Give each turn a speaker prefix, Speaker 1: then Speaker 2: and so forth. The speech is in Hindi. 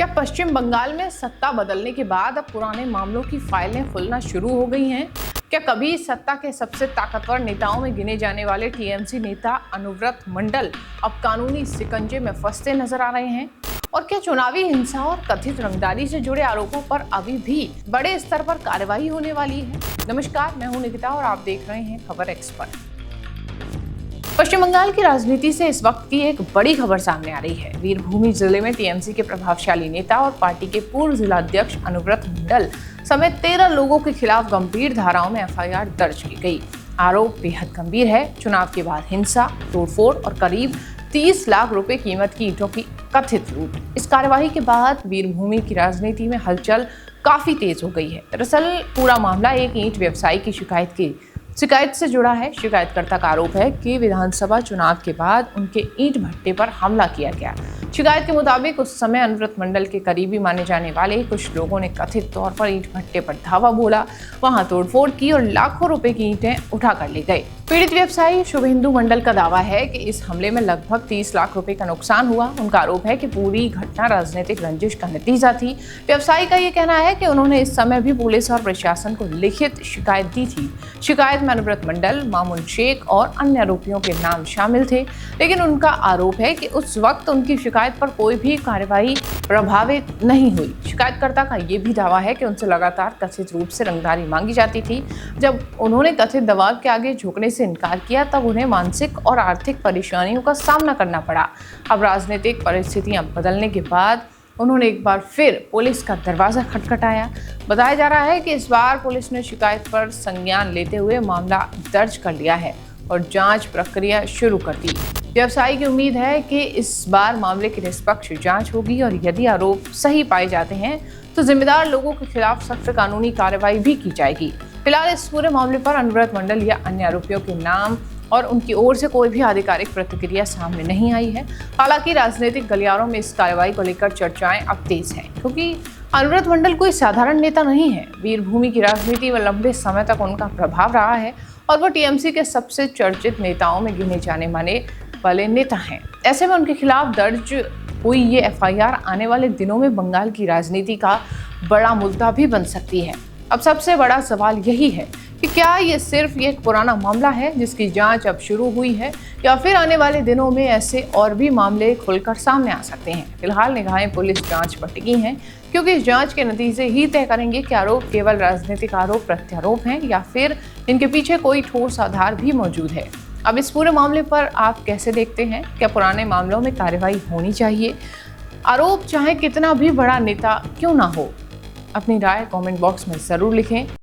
Speaker 1: क्या पश्चिम बंगाल में सत्ता बदलने के बाद अब पुराने मामलों की फाइलें खुलना शुरू हो गई हैं? क्या कभी सत्ता के सबसे ताकतवर नेताओं में गिने जाने वाले टीएमसी नेता अनुव्रत मंडल अब कानूनी शिकंजे में फंसते नजर आ रहे हैं? और क्या चुनावी हिंसा और कथित रंगदारी से जुड़े आरोपों पर अभी भी बड़े स्तर पर कार्रवाई होने वाली है? नमस्कार, मैं हूं निकिता और आप देख रहे हैं खबर एक्सपर्ट। पश्चिम बंगाल की राजनीति से इस वक्त की एक बड़ी खबर सामने आ रही है। वीरभूमि जिले में टीएमसी के प्रभावशाली नेता और पार्टी के पूर्व जिलाध्यक्ष अनुव्रत मंडल समेत 13 लोगों के खिलाफ गंभीर धाराओं में एफआईआर दर्ज की गई। आरोप बेहद गंभीर है। चुनाव के बाद हिंसा, तोड़फोड़ और करीब 30 लाख रुपए कीमत की ईंटों की कथित लूट। इस कार्यवाही के बाद वीरभूमि की राजनीति में हलचल काफी तेज हो गई है। दरअसल पूरा मामला एक ईंट व्यवसायी की शिकायत से जुड़ा है। शिकायतकर्ता का आरोप है कि विधानसभा चुनाव के बाद उनके ईंट भट्टे पर हमला किया गया। शिकायत के मुताबिक उस समय अनुव्रत मंडल के करीबी माने जाने वाले कुछ लोगों ने कथित तौर पर ईंट भट्टे पर धावा बोला, वहां तोड़फोड़ की और लाखों रुपए की ईंटें उठा कर ले गए। पीड़ित व्यवसायी शुभेंदु मंडल का दावा है कि इस हमले में लगभग 30 लाख रुपए का नुकसान हुआ। उनका आरोप है कि पूरी घटना राजनीतिक रंजिश का नतीजा थी। व्यवसायी का ये कहना है कि उन्होंने इस समय भी पुलिस और प्रशासन को लिखित शिकायत दी थी। शिकायत में अनुव्रत मंडल, मामून शेख और अन्य आरोपियों के नाम शामिल थे, लेकिन उनका आरोप है कि उस वक्त उनकी शिकायत पर कोई भी कार्रवाई प्रभावित नहीं हुई। शिकायतकर्ता का ये भी दावा है कि उनसे लगातार कथित रूप से रंगदारी मांगी जाती थी। जब उन्होंने कथित दबाव के आगे झुकने से इनकार किया, तब उन्हें मानसिक और आर्थिक परेशानियों का सामना करना पड़ा। अब राजनीतिक परिस्थितियां बदलने के बाद उन्होंने एक बार फिर पुलिस का दरवाजा खटखटाया। बताया जा रहा है कि इस बार पुलिस ने शिकायत पर संज्ञान लेते हुए मामला दर्ज कर लिया है और जांच प्रक्रिया शुरू कर दी। व्यवसायी की उम्मीद है कि इस बार मामले की निष्पक्ष जांच होगी और यदि आरोप सही पाए जाते हैं तो जिम्मेदार लोगों के खिलाफ सख्त कानूनी कार्रवाई भी की जाएगी। फिलहाल इस पूरे मामले पर अनुव्रत मंडल या अन्य आरोपियों के नाम और उनकी ओर से कोई भी आधिकारिक प्रतिक्रिया सामने नहीं आई है। हालांकि राजनीतिक गलियारों में इस कार्रवाई को लेकर चर्चाएं अब तेज हैं, क्योंकि अनुव्रत मंडल कोई साधारण नेता नहीं है। वीरभूमि की राजनीति में लंबे समय तक उनका प्रभाव रहा है और वो टीएमसी के सबसे चर्चित नेताओं में गिने जाने माने वाले नेता हैं। ऐसे में उनके खिलाफ दर्ज हुई ये एफआईआर आने वाले दिनों में बंगाल की राजनीति का बड़ा मुद्दा भी बन सकती है। अब सबसे बड़ा सवाल यही है कि क्या ये सिर्फ एक पुराना मामला है जिसकी जांच अब शुरू हुई है, या फिर आने वाले दिनों में ऐसे और भी मामले खुलकर सामने आ सकते हैं। फिलहाल निगाहें पुलिस जांच पर टिकी हैं, क्योंकि इस जांच के नतीजे ही तय करेंगे कि आरोप केवल राजनीतिक आरोप प्रत्यारोप हैं या फिर इनके पीछे कोई ठोस आधार भी मौजूद है। अब इस पूरे मामले पर आप कैसे देखते हैं? क्या पुराने मामलों में कार्रवाई होनी चाहिए? आरोप चाहे कितना भी बड़ा नेता क्यों ना हो, अपनी राय कमेंट बॉक्स में जरूर लिखें।